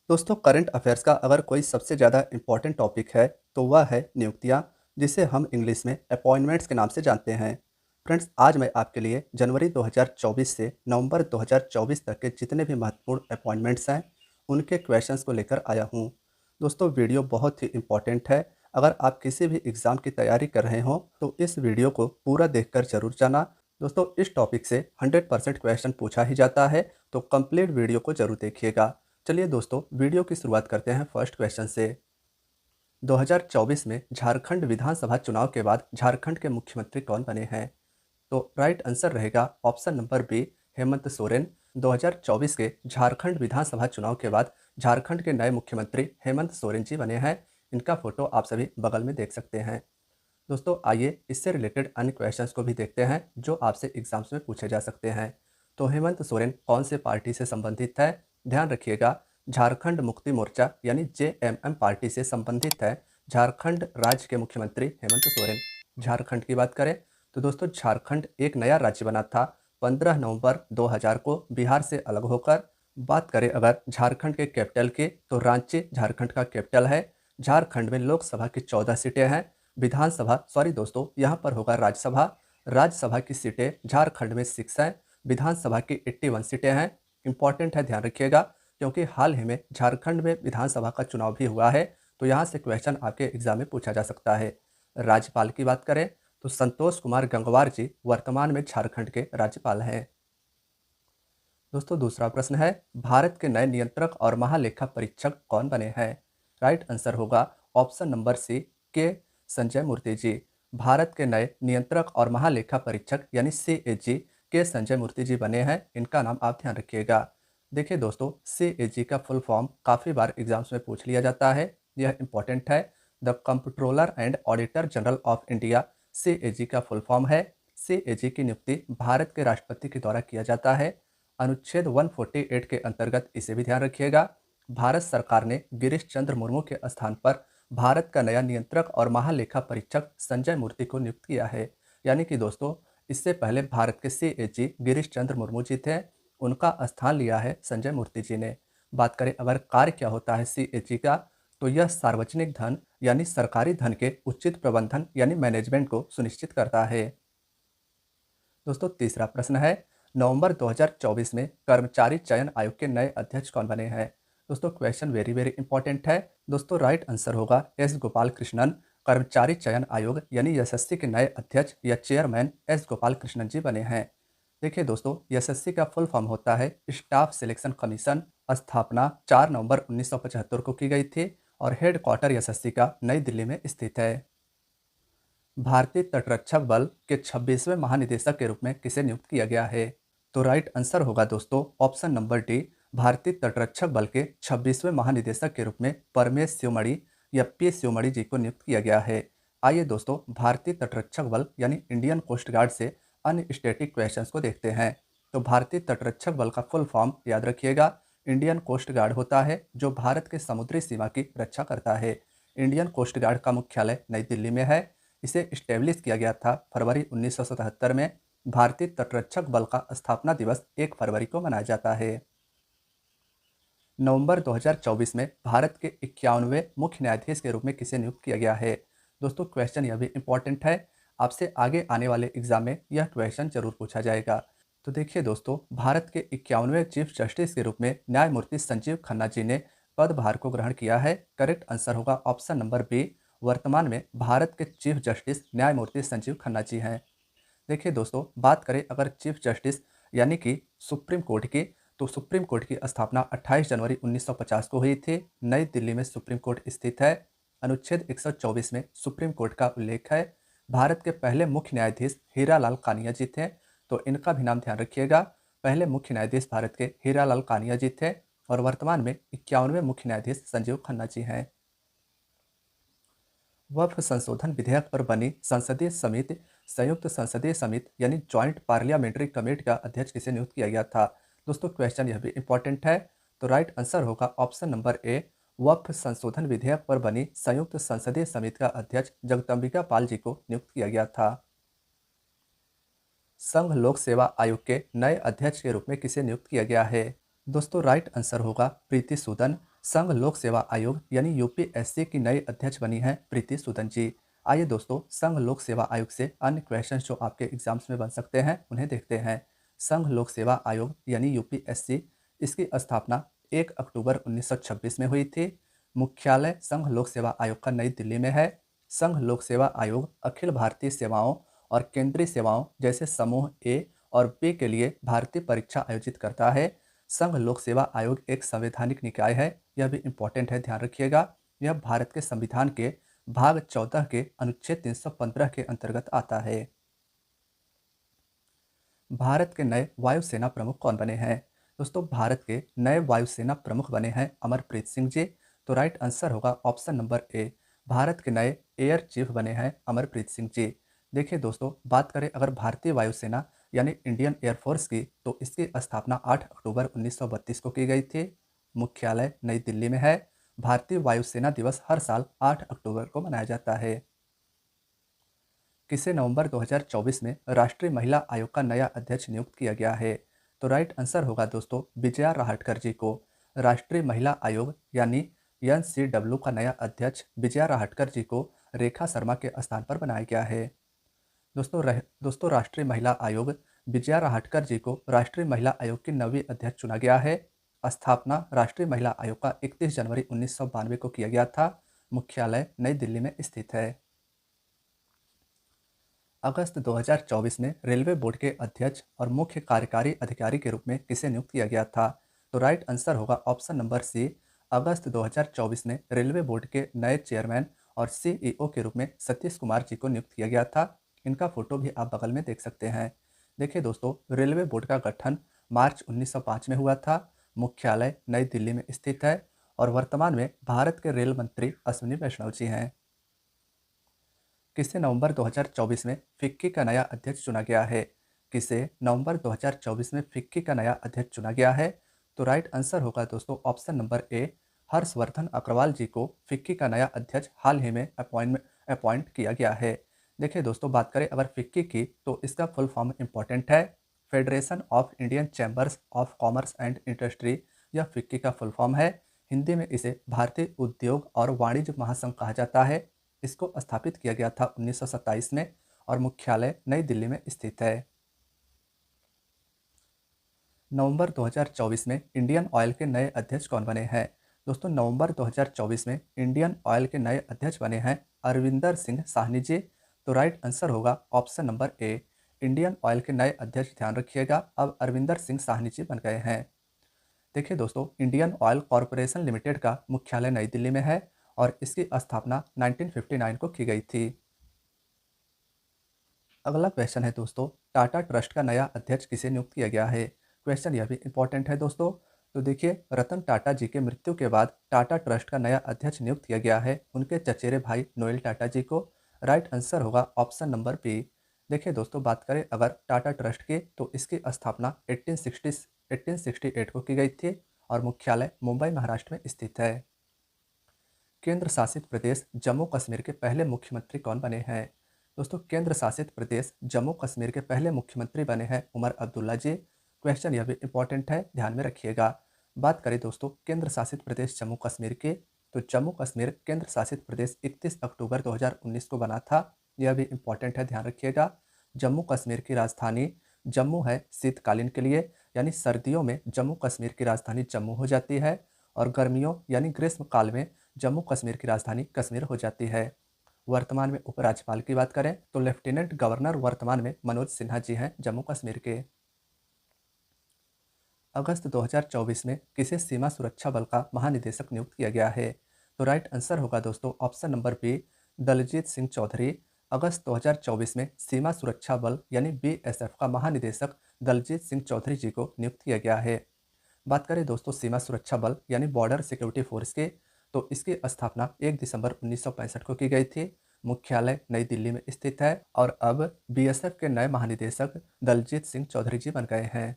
दोस्तों current affairs का अगर कोई सबसे ज़्यादा इम्पोर्टेंट टॉपिक है तो वह है नियुक्तियाँ, जिसे हम इंग्लिश में अपॉइंटमेंट्स के नाम से जानते हैं। फ्रेंड्स, आज मैं आपके लिए जनवरी 2024 से नवंबर 2024 तक के जितने भी महत्वपूर्ण अपॉइंटमेंट्स हैं उनके क्वेश्चंस को लेकर आया हूँ। दोस्तों, वीडियो बहुत ही इम्पोर्टेंट है। अगर आप किसी भी एग्ज़ाम की तैयारी कर रहे हों तो इस वीडियो को पूरा देखकर ज़रूर जाना। दोस्तों, इस टॉपिक से 100% क्वेश्चन पूछा ही जाता है, तो कंप्लीट वीडियो को ज़रूर देखिएगा। चलिए दोस्तों, वीडियो की शुरुआत करते हैं फर्स्ट क्वेश्चन से। 2024 में झारखंड विधानसभा चुनाव के बाद झारखंड के मुख्यमंत्री कौन बने हैं? तो राइट आंसर रहेगा option number B, Hemant Soren. 2024 के झारखंड विधानसभा चुनाव के बाद झारखंड के नए मुख्यमंत्री हेमंत सोरेन जी बने हैं। इनका फोटो आप सभी बगल में देख सकते हैं। दोस्तों, आइए इससे रिलेटेड अन्य क्वेश्चंस को भी देखते हैं जो आपसे एग्जाम्स में पूछे जा सकते हैं। तो हेमंत सोरेन कौन से पार्टी से संबंधित है? ध्यान रखिएगा, झारखंड मुक्ति मोर्चा यानी जेएमएम पार्टी से संबंधित है झारखंड राज्य के मुख्यमंत्री हेमंत सोरेन। झारखंड की बात करें तो दोस्तों, झारखंड एक नया राज्य बना था 15 नवंबर 2000 को बिहार से अलग होकर। बात करें अगर झारखंड के कैपिटल की, तो रांची झारखंड का कैपिटल है। झारखंड में लोकसभा की 14 सीटें हैं। विधानसभा सॉरी दोस्तों, यहाँ पर होगा राज्यसभा। राज्यसभा की सीटें झारखंड में 6 हैं। विधानसभा की 81 सीटें हैं। इंपॉर्टेंट है, ध्यान रखिएगा, क्योंकि हाल ही में झारखंड में विधानसभा का चुनाव भी हुआ है, तो यहाँ से क्वेश्चन आपके एग्जाम में पूछा जा सकता है। राज्यपाल की बात करें तो संतोष कुमार गंगवार जी वर्तमान में झारखंड के राज्यपाल हैं। दोस्तों, दूसरा प्रश्न है, भारत के नए नियंत्रक और महालेखा परीक्षक कौन बने हैं? राइट आंसर होगा ऑप्शन नंबर सी, के संजय मूर्ति जी। भारत के नए नियंत्रक और महालेखा परीक्षक यानी सीएजी के संजय मूर्ति जी बने हैं। इनका नाम आप ध्यान रखिएगा। देखिए दोस्तों, सीएजी का फुल फॉर्म काफ़ी बार एग्जाम्स में पूछ लिया जाता है। यह इंपॉर्टेंट है। The comptroller and auditor general of India, CAG का फुल फॉर्म है। सीएजी की नियुक्ति भारत के राष्ट्रपति के द्वारा किया जाता है। अनुच्छेद 148 के अंतर्गत इसे भी ध्यान रखिएगा। भारत सरकार ने गिरीश चंद्र मुर्मू के स्थान पर भारत का नया नियंत्रक और महालेखा परीक्षक संजय मूर्ति को नियुक्त किया है। यानी कि दोस्तों, इससे पहले भारत के सीएजी गिरीश चंद्र मुर्मू जी थे, उनका स्थान लिया है संजय मूर्ति जी ने। बात करें अगर कार्य क्या होता है सीएजी का, तो यह सार्वजनिक धन यानी सरकारी धन के उचित प्रबंधन यानी मैनेजमेंट को सुनिश्चित करता है। दोस्तों, तीसरा प्रश्न है, नवंबर 2024 में कर्मचारी चयन आयोग के नए अध्यक्ष कौन बने हैं? दोस्तों, क्वेश्चन वेरी वेरी इंपॉर्टेंट है। दोस्तों, राइट आंसर होगा एस गोपाल कृष्णन। कर्मचारी चयन आयोग यानी एसएससी के नए अध्यक्ष या चेयरमैन एस गोपाल कृष्णन जी बने हैं। देखिए दोस्तों, एसएससी का फुल फॉर्म होता है स्टाफ सिलेक्शन कमीशन। स्थापना 4 नवंबर 1975 को की गई थी और हेड क्वार्टर एसएससी का नई दिल्ली में स्थित है। भारतीय तटरक्षक बल के 26वें महानिदेशक के रूप में किसे नियुक्त किया गया है? तो राइट आंसर होगा दोस्तों ऑप्शन नंबर डी, भारतीय तटरक्षक बल के 26वें महानिदेशक के रूप में परमेश शिवमणि या पी शिवमणि जी को नियुक्त किया गया है। आइए दोस्तों, भारतीय तटरक्षक बल यानी इंडियन कोस्ट गार्ड से अन्य स्टैटिक क्वेश्चंस को देखते हैं। तो भारतीय तटरक्षक बल का फुल फॉर्म याद रखिएगा, इंडियन कोस्ट गार्ड होता है, जो भारत के समुद्री सीमा की रक्षा करता है। इंडियन कोस्ट गार्ड का मुख्यालय नई दिल्ली में है। इसे इस्टेब्लिश किया गया था फरवरी 1977 में। भारतीय तटरक्षक बल का स्थापना दिवस 1 फरवरी को मनाया जाता है। नवंबर 2024 में भारत के 51वें मुख्य न्यायाधीश के रूप में किसे नियुक्त किया गया है? दोस्तों, क्वेश्चन यह भी इंपॉर्टेंट है। आपसे आगे आने वाले एग्जाम में यह क्वेश्चन जरूर पूछा जाएगा। तो देखिए दोस्तों, भारत के 51वें चीफ जस्टिस के रूप में न्यायमूर्ति संजीव खन्ना जी ने पदभार को ग्रहण किया है। करेक्ट आंसर होगा ऑप्शन नंबर बी। वर्तमान में भारत के चीफ जस्टिस न्यायमूर्ति संजीव खन्ना जी हैं। देखिए दोस्तों, बात करें अगर चीफ जस्टिस यानी कि सुप्रीम कोर्ट की, तो सुप्रीम कोर्ट की स्थापना 28 जनवरी 1950 को हुई थी। नई दिल्ली में सुप्रीम कोर्ट स्थित है। अनुच्छेद 124 में सुप्रीम कोर्ट का उल्लेख है। भारत के पहले मुख्य न्यायाधीश हीरालाल कानिया जी थे, तो इनका भी नाम ध्यान रखिएगा। पहले मुख्य न्यायाधीश भारत के हीरालाल कानिया जी थे और वर्तमान में 51वें मुख्य न्यायाधीश संजीव खन्ना जी हैं। वक्फ संशोधन विधेयक पर बनी संसदीय समिति, संयुक्त संसदीय समिति यानी ज्वाइंट पार्लियामेंट्री कमेटी का अध्यक्ष किसे नियुक्त किया गया था? दोस्तों, क्वेश्चन यह भी इंपॉर्टेंट है। तो राइट आंसर होगा ऑप्शन नंबर ए, वक्फ संशोधन विधेयक पर बनी संयुक्त संसदीय समिति का अध्यक्ष जगदम्बिका पाल जी को नियुक्त किया गया था। संघ लोक सेवा आयोग के नए अध्यक्ष के रूप में किसे नियुक्त किया गया है? दोस्तों, राइट आंसर होगा प्रीति सूदन। संघ लोक सेवा आयोग यानी यूपीएससी की नई अध्यक्ष बनी हैं प्रीति सूदन जी। आइए दोस्तों, संघ लोक सेवा आयोग से अन्य क्वेश्चन जो आपके एग्जाम्स में बन सकते हैं उन्हें देखते हैं। संघ लोक सेवा आयोग यानी यूपीएससी, इसकी स्थापना 1 अक्टूबर 1926 में हुई थी। मुख्यालय संघ लोक सेवा आयोग का नई दिल्ली में है। संघ लोक सेवा आयोग अखिल भारतीय सेवाओं और केंद्रीय सेवाओं जैसे समूह ए और बी के लिए भारतीय परीक्षा आयोजित करता है। संघ लोक सेवा आयोग एक संवैधानिक निकाय है, यह भी इम्पोर्टेंट है, ध्यान रखिएगा। यह भारत के संविधान के भाग 14 के अनुच्छेद 315 के अंतर्गत आता है। भारत के नए वायुसेना प्रमुख कौन बने हैं? दोस्तों, भारत के नए वायुसेना प्रमुख बने हैं अमरप्रीत सिंह जी। तो राइट आंसर होगा ऑप्शन नंबर ए, भारत के नए एयर चीफ बने हैं अमरप्रीत सिंह जी। देखिए दोस्तों, बात करें अगर भारतीय वायुसेना यानी इंडियन एयरफोर्स की, तो इसकी स्थापना 8 अक्टूबर 1932 को की गई थी। मुख्यालय नई दिल्ली में है। भारतीय वायुसेना दिवस हर साल 8 अक्टूबर को मनाया जाता है। किसे नवंबर 2024 में राष्ट्रीय महिला आयोग का नया अध्यक्ष नियुक्त किया गया है? तो राइट आंसर होगा दोस्तों विजया राहटकर जी को। राष्ट्रीय महिला आयोग यानी एनसीडब्ल्यू का नया अध्यक्ष विजया राहटकर जी को रेखा शर्मा के स्थान पर बनाया गया है। दोस्तों राष्ट्रीय महिला आयोग विजया राहटकर जी को राष्ट्रीय महिला आयोग की नवीं अध्यक्ष चुना गया है। स्थापना राष्ट्रीय महिला आयोग का 31 जनवरी 1992 को किया गया था। मुख्यालय नई दिल्ली में स्थित है। अगस्त 2024 में रेलवे बोर्ड के अध्यक्ष और मुख्य कार्यकारी अधिकारी के रूप में किसे नियुक्त किया गया था? तो राइट आंसर होगा ऑप्शन नंबर सी, अगस्त 2024 में रेलवे बोर्ड के नए चेयरमैन और सीईओ के रूप में सतीश कुमार जी को नियुक्त किया गया था। इनका फोटो भी आप बगल में देख सकते हैं। देखिए दोस्तों, रेलवे बोर्ड का गठन मार्च 1905 में हुआ था। मुख्यालय नई दिल्ली में स्थित है और वर्तमान में भारत के रेल मंत्री अश्विनी वैष्णव जी हैं। किसे नवंबर 2024 में फिक्की का नया अध्यक्ष चुना गया है? किसे नवंबर 2024 में फिक्की का नया अध्यक्ष चुना गया है? तो राइट आंसर होगा दोस्तों option number A, Harshvardhan Agarwal ji को फिक्की का नया अध्यक्ष हाल ही में अपॉइंट किया गया है। देखिए दोस्तों, बात करें अगर फिक्की की, तो इसका फुल फॉर्म इंपॉर्टेंट है, federation of Indian chambers of commerce and industry. यह फिक्की का फुल फॉर्म है। हिंदी में इसे भारतीय उद्योग और वाणिज्य महासंघ कहा जाता है। इसको स्थापित किया गया था 1927 में और मुख्यालय नई दिल्ली में स्थित है। नवंबर 2024 में इंडियन ऑयल के नए अध्यक्ष कौन बने हैं? दोस्तों, नवंबर 2024 में इंडियन ऑयल के नए अध्यक्ष बने हैं अरविंदर सिंह साहनी जी। तो राइट आंसर होगा ऑप्शन नंबर ए, इंडियन ऑयल के नए अध्यक्ष, ध्यान रखिएगा, अब अरविंदर सिंह साहनी जी बन गए हैं। देखिए दोस्तों, इंडियन ऑयल कॉरपोरेशन लिमिटेड का मुख्यालय नई दिल्ली में है और इसकी स्थापना 1959 को की गई थी। अगला क्वेश्चन है दोस्तों, टाटा ट्रस्ट का नया अध्यक्ष किसे नियुक्त किया गया है? क्वेश्चन यह भी इंपॉर्टेंट है दोस्तों। तो देखिए, रतन टाटा जी के मृत्यु के बाद टाटा ट्रस्ट का नया अध्यक्ष नियुक्त किया गया है उनके चचेरे भाई नोएल टाटा जी को। राइट आंसर होगा ऑप्शन नंबर बी। देखिए दोस्तों, बात करें अगर टाटा ट्रस्ट की, तो इसकी स्थापना 1868 को की गई थी और मुख्यालय मुंबई महाराष्ट्र में स्थित है। केंद्र शासित प्रदेश जम्मू कश्मीर के पहले मुख्यमंत्री कौन बने हैं? दोस्तों, केंद्र शासित प्रदेश जम्मू कश्मीर के पहले मुख्यमंत्री बने हैं उमर अब्दुल्ला जी। क्वेश्चन यह भी इंपॉर्टेंट है, ध्यान में रखिएगा। बात करें दोस्तों केंद्र शासित प्रदेश जम्मू कश्मीर की, तो जम्मू कश्मीर केंद्र शासित प्रदेश 31 अक्टूबर 2019 को बना था। यह भी इंपॉर्टेंट है, ध्यान रखिएगा। जम्मू कश्मीर की राजधानी जम्मू है शीतकालीन के लिए, यानी सर्दियों में जम्मू कश्मीर की राजधानी जम्मू हो जाती है और गर्मियों यानी ग्रीष्म काल में जम्मू कश्मीर की राजधानी कश्मीर हो जाती है। वर्तमान में उपराज्यपाल की बात करें तो लेफ्टिनेंट गवर्नर वर्तमान में मनोज सिन्हा जी हैं जम्मू कश्मीर के। अगस्त 2024 में किसे सीमा सुरक्षा बल का महानिदेशक नियुक्त किया गया है? तो राइट आंसर होगा दोस्तों option number B, Daljit Singh Chaudhary. अगस्त 2024 में सीमा सुरक्षा बल यानी बीएसएफ का महानिदेशक दलजीत सिंह चौधरी जी को नियुक्त किया गया है। बात करें दोस्तों सीमा सुरक्षा बल यानी बॉर्डर सिक्योरिटी फोर्स के, तो इसकी स्थापना 1 दिसंबर 1965 को की गई थी। मुख्यालय नई दिल्ली में स्थित है और अब बीएसएफ के नए महानिदेशक दलजीत सिंह चौधरी जी बन गए हैं।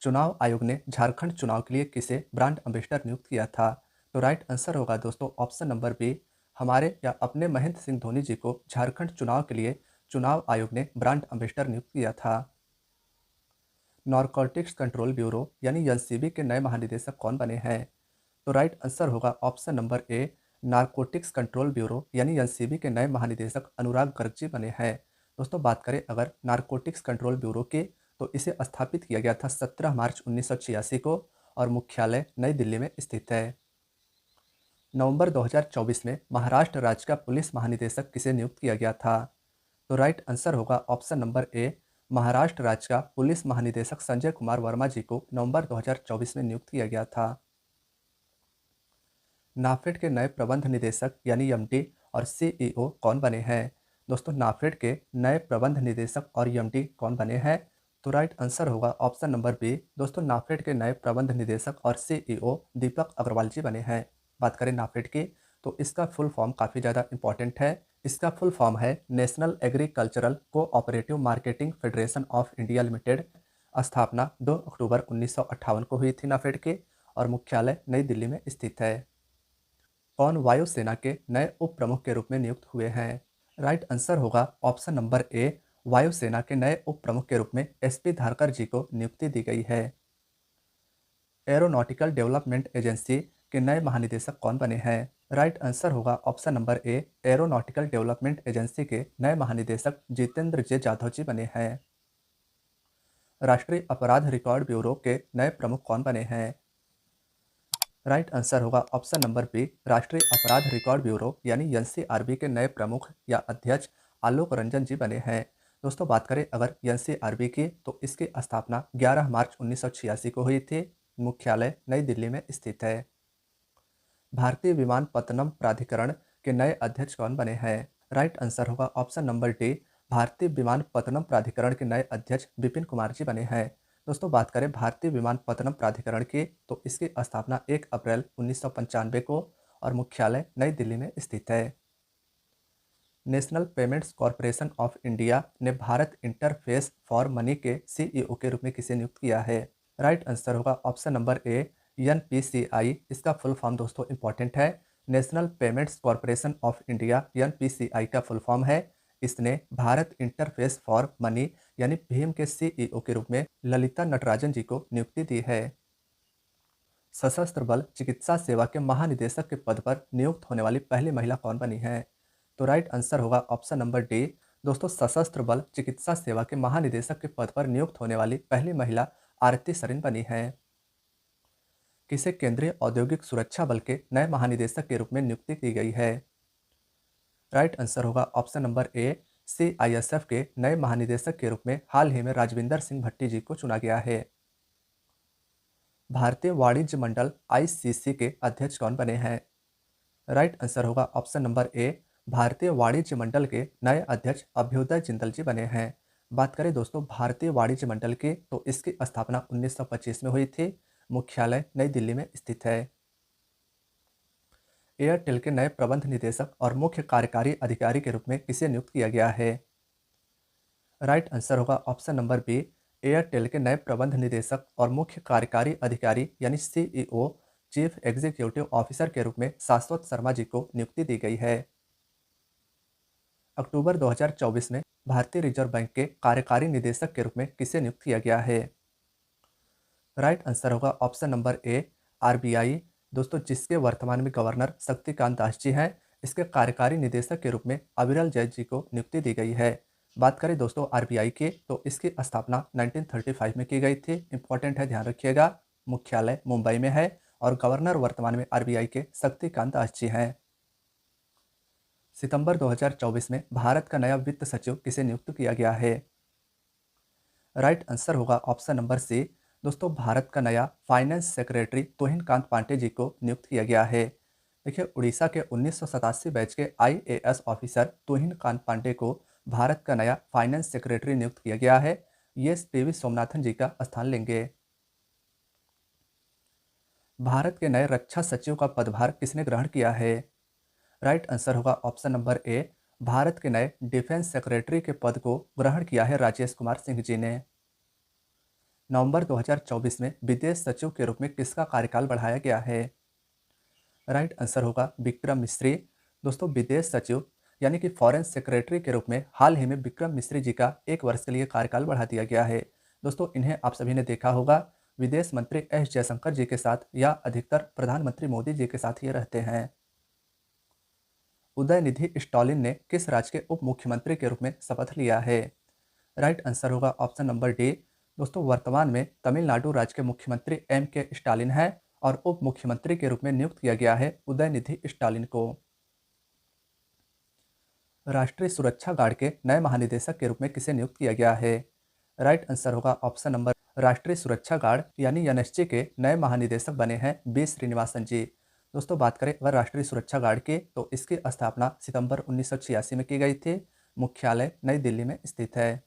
चुनाव आयोग ने झारखंड चुनाव के लिए किसे ब्रांड एम्बेसडर नियुक्त किया था? तो राइट आंसर होगा दोस्तों ऑप्शन नंबर बी, हमारे या अपने महेंद्र सिंह धोनी जी को झारखंड चुनाव के लिए चुनाव आयोग ने ब्रांड एम्बेसडर नियुक्त किया था। नारकोटिक्स कंट्रोल ब्यूरो यानी एनसीबी के नए महानिदेशक कौन बने हैं? तो राइट आंसर होगा ऑप्शन नंबर ए, नारकोटिक्स कंट्रोल ब्यूरो यानी एनसीबी के नए महानिदेशक अनुराग गर्ग जी बने हैं। दोस्तों बात करें अगर नारकोटिक्स कंट्रोल ब्यूरो की, तो इसे स्थापित किया गया था 17 मार्च 1986 को और मुख्यालय नई दिल्ली में स्थित है। नवंबर 2024 में महाराष्ट्र राज्य का पुलिस महानिदेशक किसे नियुक्त किया गया था? तो राइट आंसर होगा ऑप्शन नंबर ए, महाराष्ट्र राज्य का पुलिस महानिदेशक संजय कुमार वर्मा जी को नवंबर 2024 में नियुक्त किया गया था। नाफेड के नए प्रबंध निदेशक यानी एमडी और सीईओ कौन बने हैं? दोस्तों नाफेड के नए प्रबंध निदेशक और एमडी कौन बने हैं? तो राइट आंसर होगा ऑप्शन नंबर बी। दोस्तों नाफेड के नए प्रबंध निदेशक और सीईओ दीपक अग्रवाल जी बने हैं। बात करें नाफेड की, तो इसका फुल फॉर्म काफ़ी ज़्यादा इंपॉर्टेंट है। इसका फुल फॉर्म है national agricultural cooperative marketing federation of India limited. स्थापना 2 अक्टूबर 1958 को हुई थी नाफेड की और मुख्यालय नई दिल्ली में स्थित है। कौन वायुसेना के नए उप प्रमुख के रूप में नियुक्त हुए हैं? राइट आंसर होगा ऑप्शन नंबर ए, वायुसेना के नए उप प्रमुख के रूप में एसपी धारकर जी को नियुक्ति दी गई है। एरोनॉटिकल डेवलपमेंट एजेंसी के नए महानिदेशक कौन बने हैं? राइट आंसर होगा ऑप्शन नंबर ए, एरोनॉटिकल डेवलपमेंट एजेंसी के नए महानिदेशक जितेंद्र जे जाधव जी बने हैं। राष्ट्रीय अपराध रिकॉर्ड ब्यूरो के नए प्रमुख कौन बने हैं? राइट आंसर होगा ऑप्शन नंबर बी, राष्ट्रीय अपराध रिकॉर्ड ब्यूरो यानी एनसीआरबी के नए प्रमुख या अध्यक्ष आलोक रंजन जी बने हैं। दोस्तों बात करें अगर एनसीआरबी की, तो इसकी स्थापना 11 मार्च 1986 को हुई थी। मुख्यालय नई दिल्ली में स्थित है। भारतीय विमानपत्तनम प्राधिकरण के नए अध्यक्ष कौन बने हैं? राइट आंसर होगा ऑप्शन नंबर डी, भारतीय विमानपत्तनम प्राधिकरण के नए अध्यक्ष विपिन कुमार जी बने हैं। दोस्तों बात करें भारतीय विमानपत्तनम प्राधिकरण की, तो इसकी स्थापना 1 अप्रैल 1995 को और मुख्यालय नई दिल्ली में स्थित है। National payments corporation of India ने भारत इंटरफेस फॉर मनी के सीईओ के रूप में किसे नियुक्त किया है? राइट आंसर होगा ऑप्शन नंबर ए, एनपीसीआई। इसका फुल फॉर्म दोस्तों इंपॉर्टेंट है, national payments corporation of India. NPCI का फुल फॉर्म है। इसने भारत इंटरफेस फॉर मनी यानी भीम के सीईओ के रूप में ललिता नटराजन जी को नियुक्ति दी है। सशस्त्र बल चिकित्सा सेवा के महानिदेशक के पद पर नियुक्त होने वाली पहली महिला कौन बनी है? तो राइट आंसर होगा ऑप्शन नंबर डी। दोस्तों सशस्त्र बल चिकित्सा सेवा के महानिदेशक के पद पर नियुक्त होने वाली पहली महिला आरती सरीन बनी है। किसे केंद्रीय औद्योगिक सुरक्षा बल के नए महानिदेशक के रूप में नियुक्ति की गई है? राइट आंसर होगा ऑप्शन नंबर ए, सीआईएसएफ के नए महानिदेशक के रूप में हाल ही में राजविंदर सिंह भट्टी जी को चुना गया है। भारतीय वाणिज्य मंडल आईसीसी के अध्यक्ष कौन बने हैं? राइट आंसर होगा ऑप्शन नंबर ए, भारतीय वाणिज्य मंडल के नए अध्यक्ष अभ्युदय जिंदल जी बने हैं। बात करें दोस्तों भारतीय वाणिज्य मंडल की, तो इसकी स्थापना 1925 में हुई थी। मुख्यालय नई दिल्ली में स्थित है। एयरटेल के नए प्रबंध निदेशक और मुख्य कार्यकारी अधिकारी के रूप में किसे नियुक्त किया गया है? राइट आंसर होगा ऑप्शन नंबर बी, एयरटेल के नए प्रबंध निदेशक और मुख्य कार्यकारी अधिकारी यानी सीईओ चीफ एग्जीक्यूटिव ऑफिसर के रूप में शाश्वत शर्मा जी को नियुक्ति दी गई है। अक्टूबर 2024 में भारतीय रिजर्व बैंक के कार्यकारी निदेशक के रूप में किसे नियुक्त किया गया है? राइट आंसर होगा ऑप्शन नंबर ए, आरबीआई। दोस्तों जिसके वर्तमान में गवर्नर शक्तिकांत दास जी हैं, इसके कार्यकारी निदेशक के रूप में अविरल जैन जी को नियुक्ति दी गई है। बात करें दोस्तों आरबीआई की, तो इसकी स्थापना 1935 में की गई थी। इंपॉर्टेंट है, ध्यान रखिएगा। मुख्यालय मुंबई में है और गवर्नर वर्तमान में आरबीआई के शक्तिकांत दास जी हैं। सितंबर 2024 में भारत का नया वित्त सचिव किसे नियुक्त किया गया है? राइट आंसर होगा ऑप्शन नंबर सी। दोस्तों भारत का नया फाइनेंस सेक्रेटरी तुहिन कांत पांडे जी को नियुक्त किया गया है। देखिए उड़ीसा के 1987 बैच के आईएएस ऑफिसर तुहिन कांत पांडे को भारत का नया फाइनेंस सेक्रेटरी नियुक्त किया गया है। ये पीवी सोमनाथन जी का स्थान लेंगे। भारत के नए रक्षा सचिव का पदभार किसने ग्रहण किया है? राइट आंसर होगा ऑप्शन नंबर ए, भारत के नए डिफेंस सेक्रेटरी के पद को ग्रहण किया है राजेश कुमार सिंह जी ने। नवंबर 2024 में विदेश सचिव के रूप में किसका कार्यकाल बढ़ाया गया है? राइट आंसर होगा विक्रम मिस्री। दोस्तों विदेश सचिव यानी कि फॉरेन सेक्रेटरी के रूप में हाल ही में विक्रम मिस्री जी का 1 वर्ष के लिए कार्यकाल बढ़ा दिया गया है। दोस्तों इन्हें आप सभी ने देखा होगा, विदेश मंत्री एस जयशंकर जी के साथ या अधिकतर प्रधानमंत्री मोदी जी के साथ ही रहते हैं। उदयनिधि स्टॉलिन ने किस राज्य के उप मुख्यमंत्री के रूप में शपथ लिया है? राइट आंसर होगा ऑप्शन नंबर डी। दोस्तों, वर्तमान में तमिलनाडु राज्य के मुख्यमंत्री एम के स्टालिन है और उप मुख्यमंत्री के रूप में नियुक्त किया गया है उदयनिधि स्टालिन को। राष्ट्रीय सुरक्षा गार्ड के नए महानिदेशक के रूप में किसे नियुक्त किया गया है? राइट आंसर होगा ऑप्शन नंबर। राष्ट्रीय सुरक्षा गार्ड यानी एनएसजी के नए महानिदेशक बने हैं बी श्रीनिवासन जी। दोस्तों, बात करें अगर राष्ट्रीय सुरक्षा गार्ड की तो इसकी स्थापना सितंबर 1986 में की गई थी। मुख्यालय नई दिल्ली में स्थित है।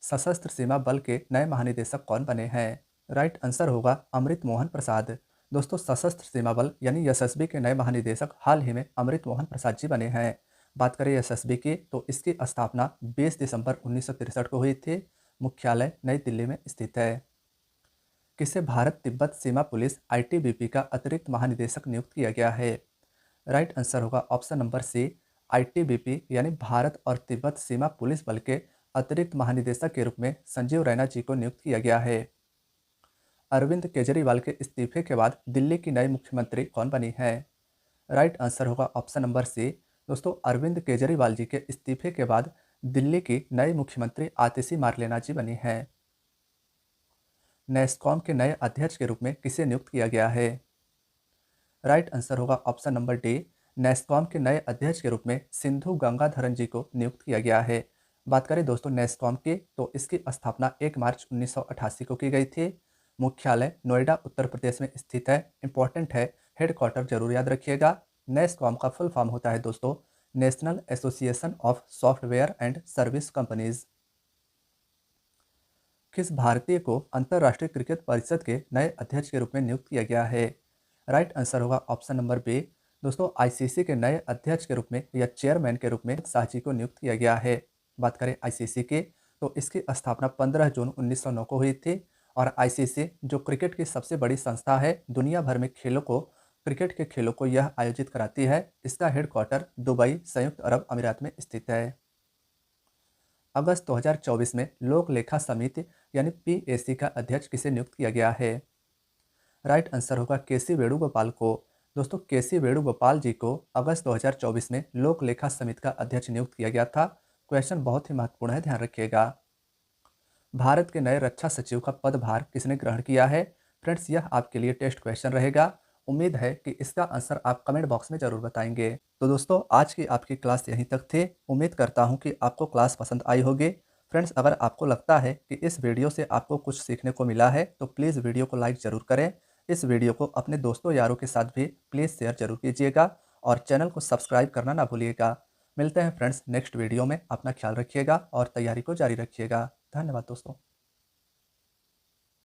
सशस्त्र सीमा बल के नए महानिदेशक कौन बने हैं? राइट आंसर होगा अमृत मोहन प्रसाद। दोस्तों, सशस्त्र सीमा बल यानी एसएसबी के नए महानिदेशक हाल ही में अमृत मोहन प्रसाद जी बने हैं। बात करें एसएसबी की तो इसकी स्थापना 20 दिसंबर 1963 को हुई थी। मुख्यालय नई दिल्ली में स्थित है। किसे भारत तिब्बत सीमा पुलिस आईटीबीपी का अतिरिक्त महानिदेशक नियुक्त किया गया है? राइट आंसर होगा ऑप्शन नंबर सी। आईटीबीपी यानी भारत और तिब्बत सीमा पुलिस बल के अतिरिक्त महानिदेशक के रूप में संजीव रैना जी को नियुक्त किया गया है। अरविंद केजरीवाल के इस्तीफे के बाद दिल्ली की नई मुख्यमंत्री कौन बनी है? राइट आंसर होगा ऑप्शन नंबर सी। दोस्तों, अरविंद केजरीवाल जी के इस्तीफे के बाद दिल्ली की नई मुख्यमंत्री आतिशी मार्लेना जी बनी है। नेस्कॉम के नए अध्यक्ष के रूप में किसे नियुक्त किया गया है? राइट आंसर होगा ऑप्शन नंबर डी। नेस्कॉम के नए अध्यक्ष के रूप में सिंधु गंगाधरन जी को नियुक्त किया गया है। बात करें दोस्तों नेस्कॉम की तो इसकी स्थापना 1 मार्च 1988 को की गई थी। मुख्यालय नोएडा उत्तर प्रदेश में स्थित है। इंपॉर्टेंट है, हेडक्वार्टर जरूर याद रखिएगा। नेस्कॉम का फुल फॉर्म होता है दोस्तों national association of software and service companies. किस भारतीय को अंतर्राष्ट्रीय क्रिकेट परिषद के नए अध्यक्ष के रूप में नियुक्त किया गया है? राइट आंसर होगा ऑप्शन नंबर बी। दोस्तों, आईसीसी के नए अध्यक्ष के रूप में या चेयरमैन के रूप में शाह जी को नियुक्त किया गया है। बात करें आईसीसी की तो इसकी स्थापना 15 जून 1909 को हुई थी और आईसीसी जो क्रिकेट की सबसे बड़ी संस्था है, दुनिया भर में क्रिकेट के खेलों को यह आयोजित कराती है। इसका हेडक्वार्टर दुबई संयुक्त अरब अमीरात में स्थित है। अगस्त 2024 में लोक लेखा समिति यानी पीएसी का अध्यक्ष किसे नियुक्त किया गया है? राइट आंसर होगा केसी वेणुगोपाल को। दोस्तों, केसी वेणुगोपाल जी को अगस्त 2024 में लोक लेखा समिति का अध्यक्ष नियुक्त किया गया था। क्वेश्चन बहुत ही महत्वपूर्ण है, ध्यान रखिएगा। भारत के नए रक्षा सचिव का पदभार किसने ग्रहण किया है? फ्रेंड्स, यह आपके लिए टेस्ट क्वेश्चन रहेगा। उम्मीद है कि इसका आंसर आप कमेंट बॉक्स में जरूर बताएंगे। तो दोस्तों, आज की आपकी क्लास यहीं तक थी। उम्मीद करता हूं कि आपको क्लास पसंद आई होगी। फ्रेंड्स, अगर आपको लगता है कि इस वीडियो से आपको कुछ सीखने को मिला है तो प्लीज़ वीडियो को लाइक ज़रूर करें। इस वीडियो को अपने दोस्तों यारों के साथ भी प्लीज़ शेयर जरूर कीजिएगा और चैनल को सब्सक्राइब करना ना भूलिएगा। मिलते हैं फ्रेंड्स नेक्स्ट वीडियो में। अपना ख्याल रखिएगा और तैयारी को जारी रखिएगा। धन्यवाद दोस्तों।